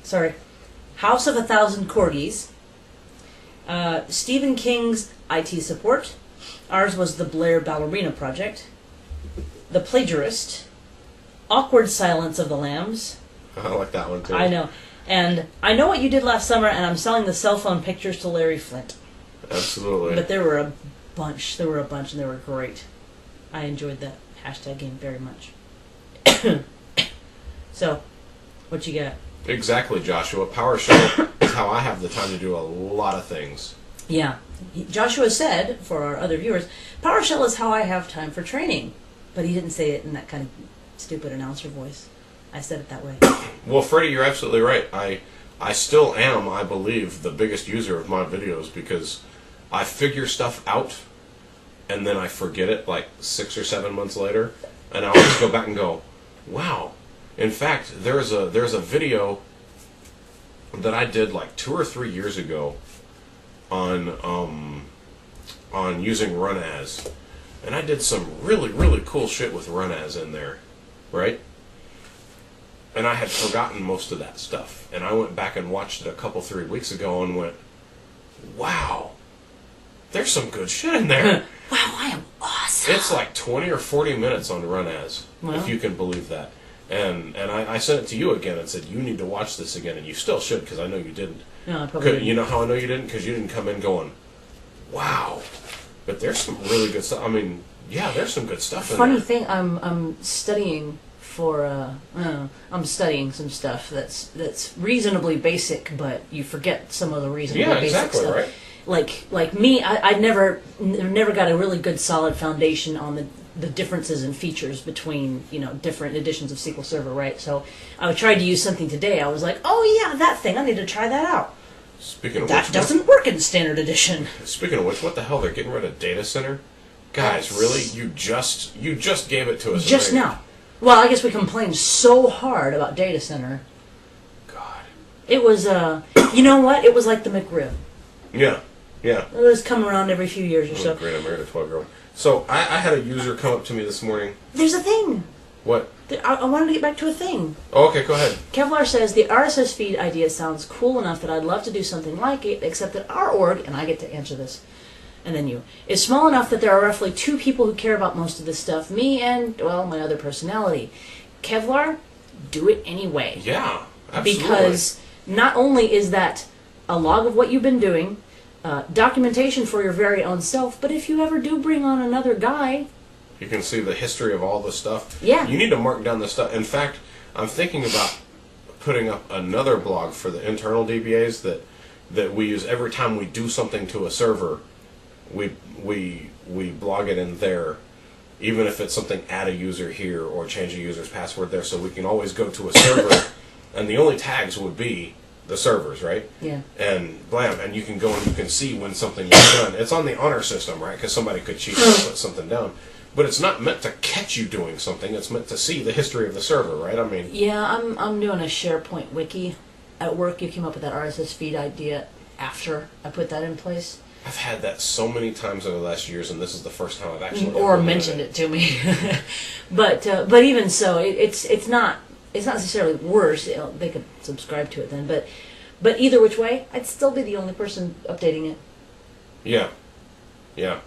sorry. House of 1,000 Corgis. Stephen King's IT Support. Ours was the Blair Ballerina Project. The Plagiarist. Awkward Silence of the Lambs. I like that one, too. I know. And I know what you did last summer, and I'm selling the cell phone pictures to Larry Flint. Absolutely. But there were a bunch. There were a bunch, and they were great. I enjoyed that hashtag game very much. So, what you got? Exactly, Joshua. PowerShell is how I have the time to do a lot of things. Yeah. Joshua said, for our other viewers, PowerShell is how I have time for training. But he didn't say it in that kind of stupid announcer voice. I said it that way. Well, Freddie, you're absolutely right. I still am, I believe, the biggest user of my videos because I figure stuff out and then I forget it like 6 or 7 months later, and I'll just go back and go, wow. In fact, there's a video that I did like 2 or 3 years ago on using run as, and I did some really cool shit with run as in there, right? And I had forgotten most of that stuff. And I went back and watched it a couple, 3 weeks ago and went, wow, there's some good shit in there. Wow, I am awesome. It's like 20 or 40 minutes on run as, if you can believe that. And I sent it to you again and said, you need to watch this again. And you still should, because I know you didn't. No, I probably didn't. You know how I know you didn't? Because you didn't come in going, wow. But there's some really good stuff. I mean, yeah, there's some good stuff in there. Funny thing, I'm studying for I'm studying some stuff that's reasonably basic, but you forget some of the reasonably basic stuff. Right. Like me, I never got a really good solid foundation on the differences in features between different editions of SQL Server, right? So I tried to use something today. I was like, oh yeah, that thing, I need to try that out. Speaking of that which, doesn't work in standard edition. Speaking of which, what the hell? They're getting rid of Data Center, guys. Really? You just gave it to us just now. Well, I guess we complained so hard about Data Center. God. It was, you know what? It was like the McRib. Yeah. It was come around every few years or so. Great, I married a 12-year-old. So, I had a user come up to me this morning. There's a thing. What? I wanted to get back to a thing. Oh, okay, go ahead. Kevlar says, the RSS feed idea sounds cool enough that I'd love to do something like it, except that our org, and I get to answer this, and then you, is small enough that there are roughly 2 people who care about most of this stuff, me and, well, my other personality. Kevlar, do it anyway. Yeah, absolutely. Because not only is that a log of what you've been doing, documentation for your very own self, but if you ever do bring on another guy... You can see the history of all the stuff. Yeah. You need to mark down the stuff. In fact, I'm thinking about putting up another blog for the internal DBAs that we use every time we do something to a server. We blog it in there, even if it's something, add a user here or change a user's password there, so we can always go to a server, and the only tags would be the servers, right? Yeah. And blam, and you can go and you can see when something is done. It's on the honor system, right? Because somebody could cheat and put something down. But it's not meant to catch you doing something. It's meant to see the history of the server, right? I mean... Yeah, I'm doing a SharePoint wiki. At work, you came up with that RSS feed idea after I put that in place. I've had that so many times over the last years, and this is the first time I've actually... Or mentioned it to me. But even so, it's not necessarily worse. They could subscribe to it then. But either which way, I'd still be the only person updating it. Yeah. Yeah.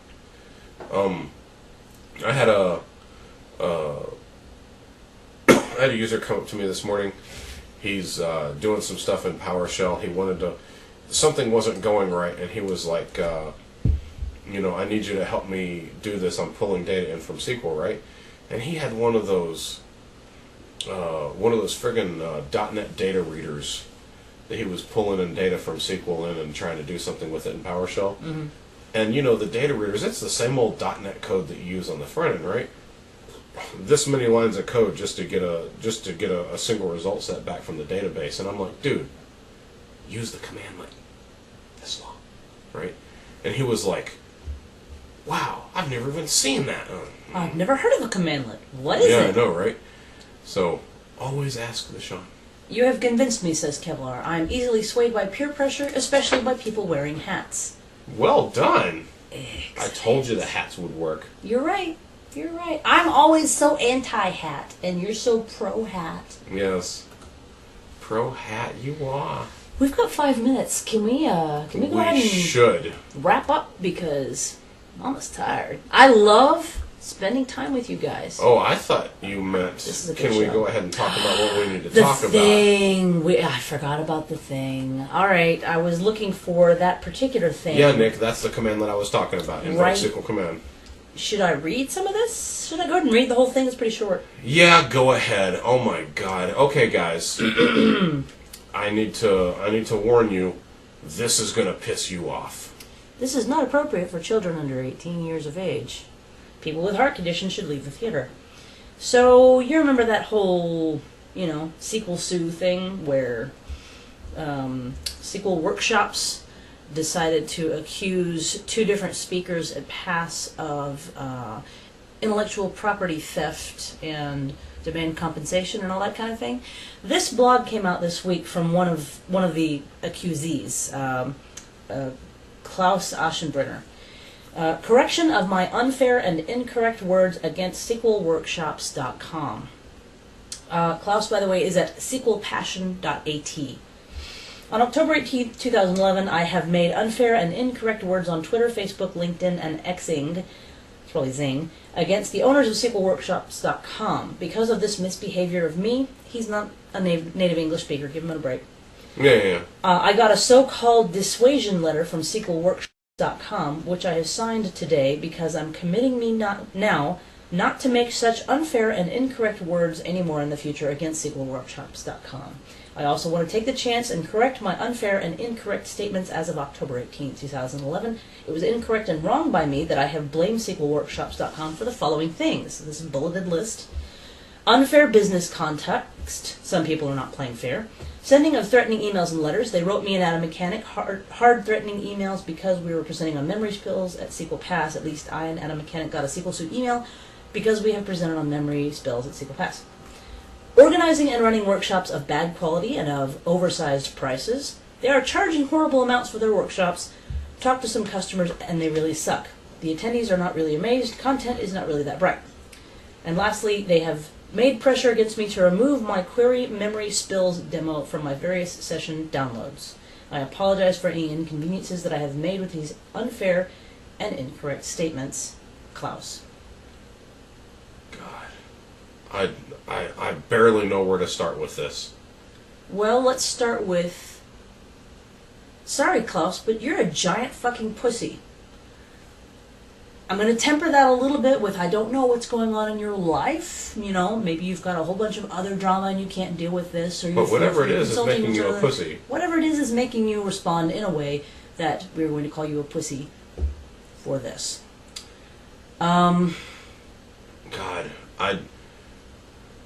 I had a user come up to me this morning. He's doing some stuff in PowerShell. He wanted to... Something wasn't going right, and he was like, I need you to help me do this. I'm pulling data in from SQL, right? And he had one of those friggin' .NET data readers that he was pulling in data from SQL in and trying to do something with it in PowerShell. Mm-hmm. And the data readers, it's the same old .NET code that you use on the front end, right? This many lines of code just to get a single result set back from the database. And I'm like, dude, use the command like this long, right? And he was like, wow, I've never even seen that. I've never heard of a commandlet. What is it? Yeah, I know, right? So, always ask the Sean. You have convinced me, says Kevlar. I am easily swayed by peer pressure, especially by people wearing hats. Well done. Excellent. I told you the hats would work. You're right. You're right. I'm always so anti-hat, and you're so pro-hat. Yes. Pro-hat you are. We've got 5 minutes. Can we go ahead and should wrap up, because I'm almost tired. I love spending time with you guys. Oh, I thought you meant, this is a good can we show. go ahead and talk about what we need to the talk thing. about? I forgot about the thing. All right, I was looking for that particular thing. Yeah, Nick, that's the command that I was talking about. Invoke Right. SQL command. Should I read some of this? Should I go ahead and read the whole thing? It's pretty short. Yeah, go ahead. Oh my God. Okay, guys. I need to warn you. This is gonna piss you off. This is not appropriate for children under 18 years of age. People with heart conditions should leave the theater. So, you remember that whole, SQL Sue thing where SQL Workshops decided to accuse 2 different speakers at PASS of intellectual property theft and demand compensation and all that kind of thing? This blog came out this week from one of the accusees, Klaus Aschenbrenner. Correction of my unfair and incorrect words against SQLworkshops.com. Klaus, by the way, is at SQLpassion.at. On October 18, 2011, I have made unfair and incorrect words on Twitter, Facebook, LinkedIn, and Xing, it's probably Zing, against the owners of SQLworkshops.com. Because of this misbehavior of me, he's not a native English speaker, give him a break. Yeah. I got a so-called dissuasion letter from SQLworkshops.com, which I have signed today because I'm committing me not to make such unfair and incorrect words anymore in the future against SQLworkshops.com. I also want to take the chance and correct my unfair and incorrect statements as of October 18, 2011. It was incorrect and wrong by me that I have blamed SQLworkshops.com for the following things. This is a bulleted list. Unfair business context. Some people are not playing fair. Sending of threatening emails and letters. They wrote me and Adam Mechanic hard threatening emails because we were presenting on memory spills at SQL Pass. At least I and Adam Mechanic got a SQL Suite email because we have presented on memory spills at SQL Pass. Organizing and running workshops of bad quality and of oversized prices. They are charging horrible amounts for their workshops. Talk to some customers and they really suck. The attendees are not really amazed. Content is not really that bright. And lastly, they have made pressure against me to remove my query memory spills demo from my various session downloads. I apologize for any inconveniences that I have made with these unfair and incorrect statements. Klaus. God. I barely know where to start with this. Well, let's start with... Sorry, Klaus, but you're a giant fucking pussy. I'm going to temper that a little bit with I don't know what's going on in your life. Maybe you've got a whole bunch of other drama and you can't deal with this. Or but whatever it is making you a pussy. Whatever it is making you respond in a way that we're going to call you a pussy for this. God,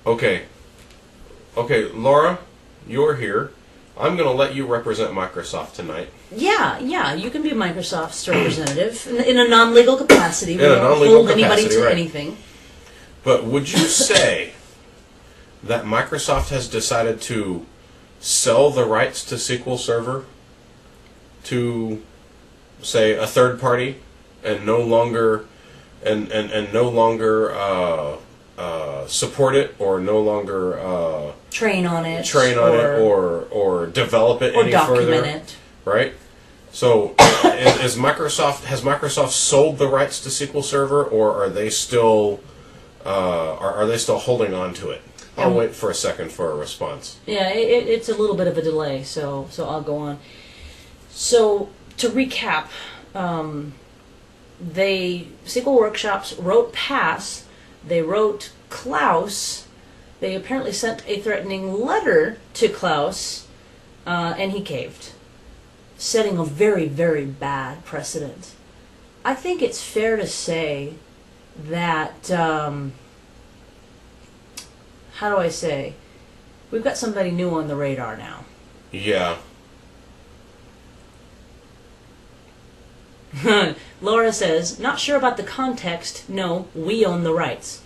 Okay, Laura, you're here. I'm going to let you represent Microsoft tonight. Yeah, you can be Microsoft's representative in a non-legal capacity. We In a don't non-legal hold anybody capacity, to right. anything. But would you say that Microsoft has decided to sell the rights to SQL Server to, say, a third party, and no longer support it, or no longer Train on it, or develop it or any document further, it. right? So, has Microsoft sold the rights to SQL Server, or are they still holding on to it? I'll wait for a second for a response. Yeah, it's a little bit of a delay, so I'll go on. So to recap, SQL Workshops wrote Pass, they wrote Klaus, they apparently sent a threatening letter to Klaus, and he caved, setting a very, very bad precedent. I think it's fair to say that, how do I say, we've got somebody new on the radar now. Yeah. Laura says, not sure about the context. No, we own the rights.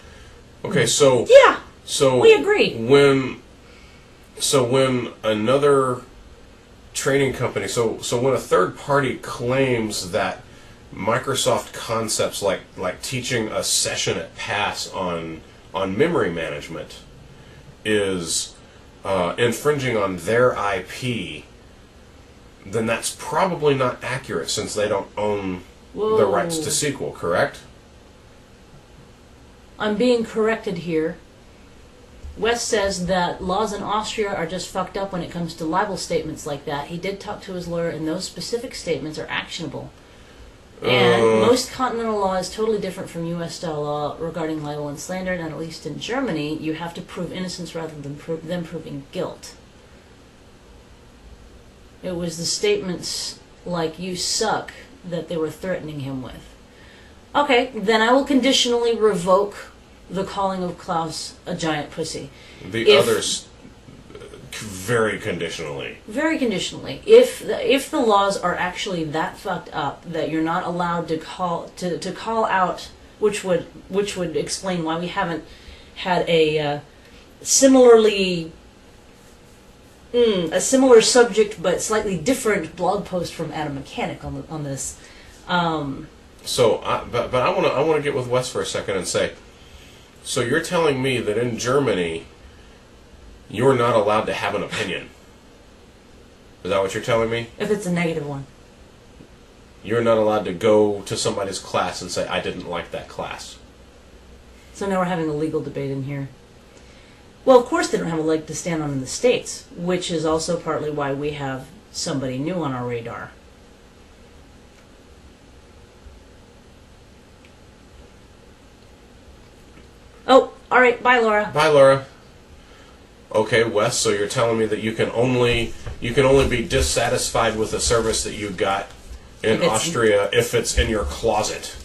Okay, so... Yeah, so we agree. When another training company... So when a third party claims that Microsoft concepts like teaching a session at PASS on memory management is infringing on their IP, then that's probably not accurate, since they don't own the rights to SQL, correct? I'm being corrected here. Wes says that laws in Austria are just fucked up when it comes to libel statements like that. He did talk to his lawyer, and those specific statements are actionable. And most continental law is totally different from U.S. style law regarding libel and slander, and at least in Germany, you have to prove innocence rather than them proving guilt. It was the statements like, you suck, that they were threatening him with. Okay, then I will conditionally revoke the calling of Klaus a giant pussy. The others, very conditionally. Very conditionally. If the laws are actually that fucked up that you're not allowed to call out, which would explain why we haven't had a similar subject but slightly different blog post from Adam Mechanic on this. But I want to get with Wes for a second and say, so you're telling me that in Germany you're not allowed to have an opinion? Is that what you're telling me? If it's a negative one. You're not allowed to go to somebody's class and say, I didn't like that class. So now we're having a legal debate in here. Well, of course they don't have a leg to stand on in the States, which is also partly why we have somebody new on our radar. Oh, alright, bye Laura. Bye, Laura. Okay, Wes, so you're telling me that you can only be dissatisfied with a service that you got in Austria if it's in your closet.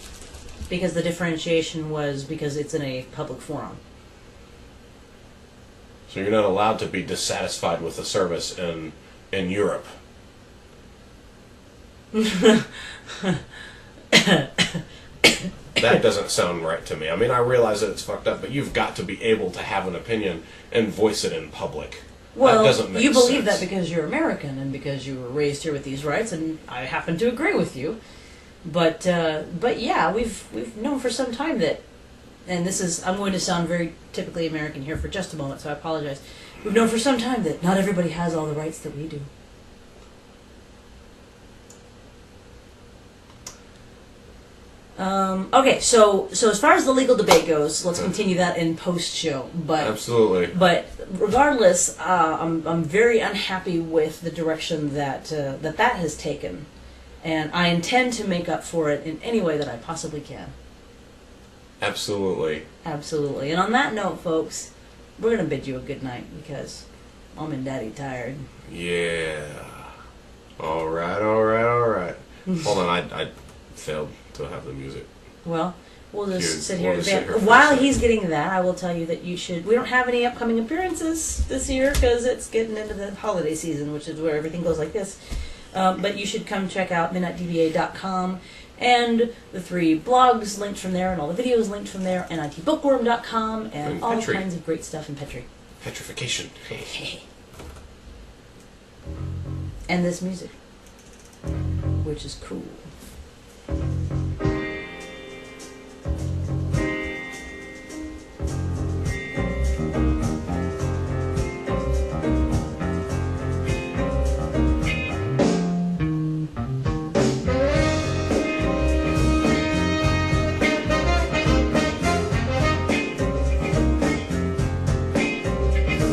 Because the differentiation was because it's in a public forum. So you're not allowed to be dissatisfied with a service in Europe. That doesn't sound right to me. I mean, I realize that it's fucked up, but you've got to be able to have an opinion and voice it in public. Well, that doesn't make you believe sense. that because you're American and because you were raised here with these rights, and I happen to agree with you. But yeah, we've known for some time that, and this is, I'm going to sound very typically American here for just a moment, so I apologize. We've known for some time that not everybody has all the rights that we do. Okay, so as far as the legal debate goes, let's continue that in post-show. But absolutely. But regardless, I'm very unhappy with the direction that that has taken, and I intend to make up for it in any way that I possibly can. Absolutely. Absolutely. And on that note, folks, we're gonna bid you a good night because Mom and Daddy tired. Yeah. All right. Hold on, I failed to have the music. Well, We'll just Kids, sit we'll here. just sit here for a While second. he's getting that, I will tell you that you should. We don't have any upcoming appearances this year because it's getting into the holiday season, which is where everything goes like this. But you should come check out midnightdba.com and the 3 blogs linked from there, and all the videos linked from there, and itbookworm.com, and all Petri. kinds of great stuff in Petri. Petrification. And this music, which is cool.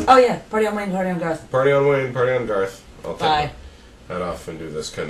Oh yeah, party on Wayne, party on Garth. Party on Wayne, party on Garth. I'll take Bye. my hat off and do this kind of